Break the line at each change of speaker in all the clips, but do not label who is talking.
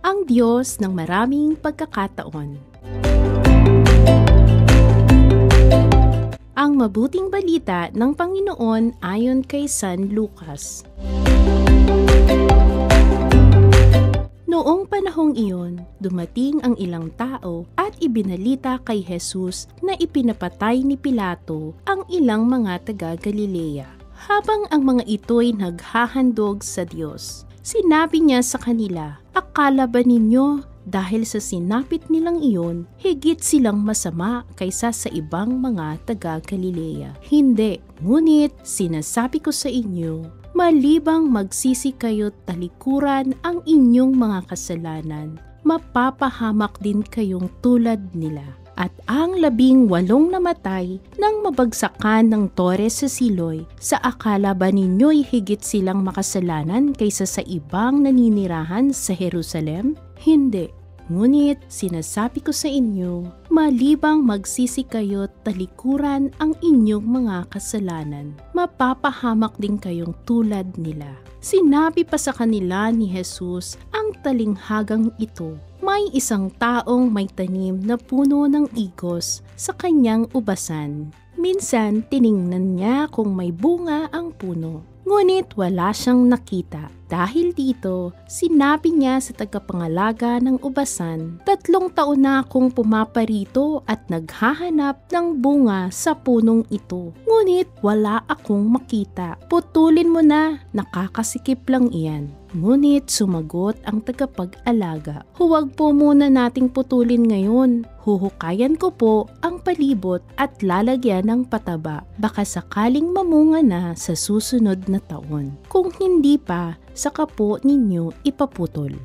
Ang Diyos ng maraming pagkakataon. Ang mabuting balita ng Panginoon ayon kay San Lucas. Noong panahong iyon, dumating ang ilang tao at ibinalita kay Jesus na ipinapatay ni Pilato ang ilang mga taga-Galilea. Habang ang mga ito'y naghahandog sa Diyos, sinabi niya sa kanila, "Akala ba ninyo dahil sa sinapit nilang iyon, higit silang masama kaysa sa ibang mga taga-Galilea? Hindi, ngunit sinasabi ko sa inyo, malibang magsisi kayo't talikuran ang inyong mga kasalanan, mapapahamak din kayong tulad nila." At ang 18 namatay nang mabagsakan ng tore sa Siloy, sa akala ba ninyo'y higit silang makasalanan kaysa sa ibang naninirahan sa Jerusalem? Hindi. Ngunit sinasabi ko sa inyo, malibang magsisi kayo't talikuran ang inyong mga kasalanan, mapapahamak din kayong tulad nila. Sinabi pa sa kanila ni Jesus ang talinghagang ito, may isang taong may tanim na puno ng igos sa kanyang ubasan. Minsan tiningnan niya kung may bunga ang puno, ngunit wala siyang nakita. Dahil dito, sinabi niya sa tagapangalaga ng ubasan, 3 taon na akong pumaparito at naghahanap ng bunga sa punong ito. Ngunit wala akong makita. Putulin mo na, nakakasikip lang iyan. Ngunit sumagot ang tagapag-alaga, huwag po muna nating putulin ngayon. Huhukayan ko po ang palibot at lalagyan ng pataba. Baka sakaling mamunga na sa susunod na taon. Kung hindi pa, saka po ninyo ipaputol.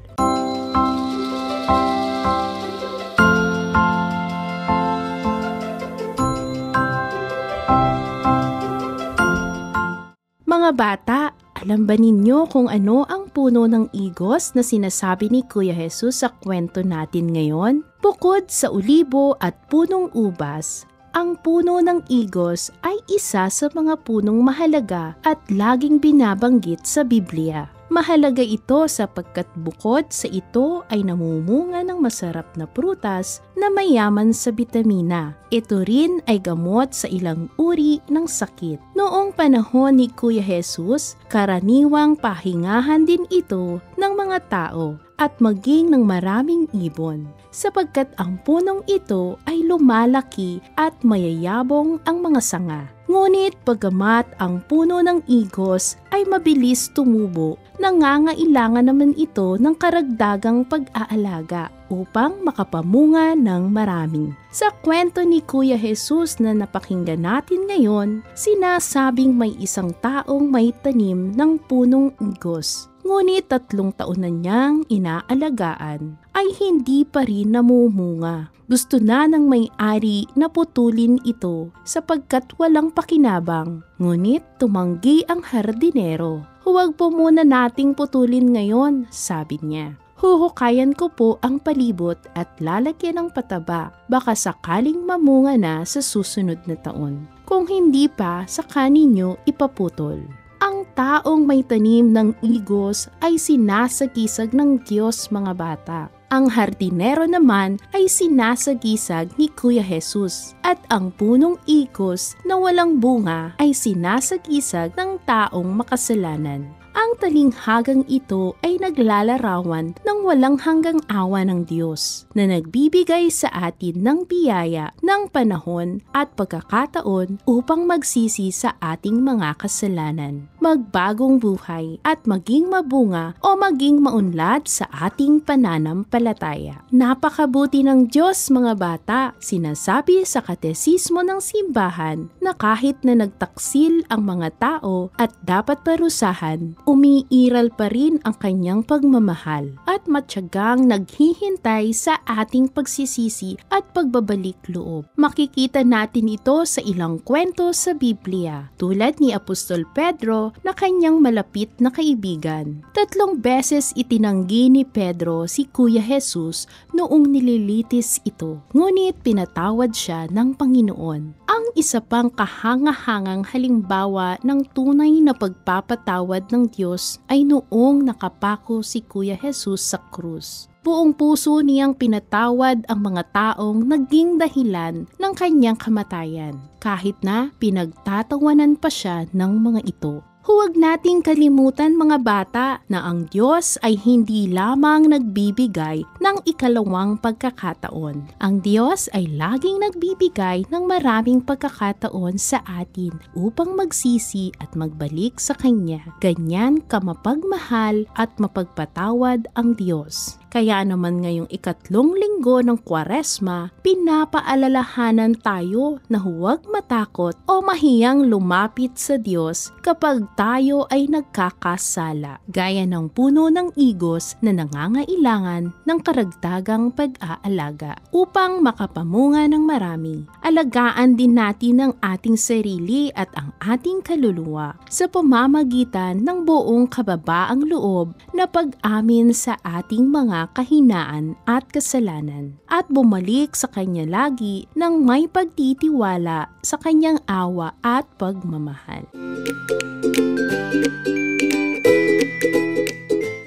Mga bata, alam ba ninyo kung ano ang puno ng igos na sinasabi ni Kuya Jesus sa kwento natin ngayon? Bukod sa ulibo at punong ubas, ang puno ng igos ay isa sa mga punong mahalaga at laging binabanggit sa Biblia. Mahalaga ito sapagkat bukod sa ito ay namumunga ng masarap na prutas na mayaman sa bitamina. Ito rin ay gamot sa ilang uri ng sakit. Noong panahon ni Kuya Jesus, karaniwang pahingahan din ito ng mga tao at maging ng maraming ibon, sapagkat ang punong ito ay lumalaki at mayayabong ang mga sanga. Ngunit bagamat ang puno ng igos ay mabilis tumubo, nangangailangan naman ito ng karagdagang pag-aalaga upang makapamunga ng marami. Sa kwento ni Kuya Jesus na napakinggan natin ngayon, sinasabing may isang taong may tanim ng punong igos. Ngunit 3 taon na niyang inaalagaan ay hindi pa rin namumunga. Gusto na ng may-ari na putulin ito sapagkat walang pakinabang. Ngunit tumanggi ang hardinero. "Huwag po muna nating putulin ngayon," sabi niya. "Huhukayan ko po ang palibot at lalagyan ng pataba. Baka sakaling mamunga na sa susunod na taon. Kung hindi pa, saka ninyo ipaputol." Ang taong may tanim ng igos ay sinasagisag ng Diyos, mga bata. Ang hardinero naman ay sinasagisag ni Kuya Jesus. At ang punong igos na walang bunga ay sinasagisag ng taong makasalanan. Ang talinghagang ito ay naglalarawan ng walang hanggang awa ng Diyos na nagbibigay sa atin ng biyaya ng panahon at pagkakataon upang magsisi sa ating mga kasalanan, magbagong buhay at maging mabunga o maging maunlad sa ating pananampalataya. Napakabuti ng Diyos, mga bata. Sinasabi sa katesismo ng simbahan na kahit na nagtaksil ang mga tao at dapat parusahan, umiiral pa rin ang kanyang pagmamahal at matyagang naghihintay sa ating pagsisisi at pagbabalik loob. Makikita natin ito sa ilang kwento sa Biblia, tulad ni Apostol Pedro na kanyang malapit na kaibigan. 3 beses itinanggi ni Pedro si Kuya Jesus noong nililitis ito, ngunit pinatawad siya ng Panginoon. Ang isa pang kahangahangang halimbawa ng tunay na pagpapatawad ng Diyos ay noong nakapako si Kuya Jesus sa krus. Buong puso niyang pinatawad ang mga taong naging dahilan ng kanyang kamatayan, kahit na pinagtatawanan pa siya ng mga ito. Huwag nating kalimutan mga bata na ang Diyos ay hindi lamang nagbibigay ng ikalawang pagkakataon. Ang Diyos ay laging nagbibigay ng maraming pagkakataon sa atin upang magsisi at magbalik sa Kanya. Ganyan kamapagmahal at mapagpatawad ang Diyos. Kaya naman ngayong 3 linggo ng Kwaresma, pinapaalalahanan tayo na huwag matakot o mahiyang lumapit sa Diyos kapag tayo ay nagkakasala, gaya ng puno ng igos na nangangailangan ng karagdagang pag-aalaga upang makapamunga ng marami. Alagaan din natin ang ating sarili at ang ating kaluluwa sa pamamagitan ng buong kababaang loob na pag-amin sa ating mga kahinaan at kasalanan at bumalik sa Kanya lagi ng may pagtitiwala sa Kanyang awa at pagmamahal.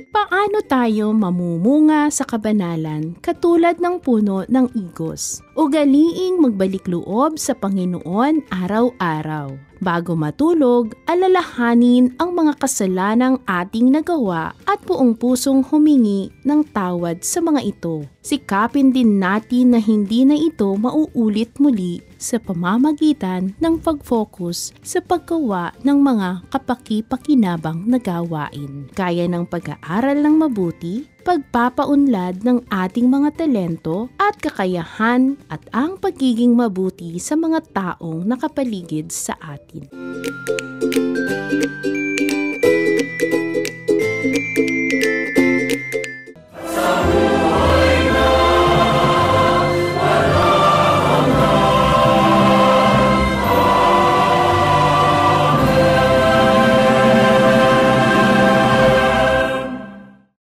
Paano tayo mamumunga sa kabanalan katulad ng puno ng igos? Ugaliing magbalik loob sa Panginoon araw-araw. Bago matulog, alalahanin ang mga kasalanang ating nagawa at buong pusong humingi ng tawad sa mga ito. Sikapin din natin na hindi na ito mauulit muli sa pamamagitan ng pag-focus sa paggawa ng mga kapaki-pakinabang na gawain, gaya ng pag-aaral ng mabuti, pagpapaunlad ng ating mga talento at kakayahan at ang pagiging mabuti sa mga taong nakapaligid sa atin.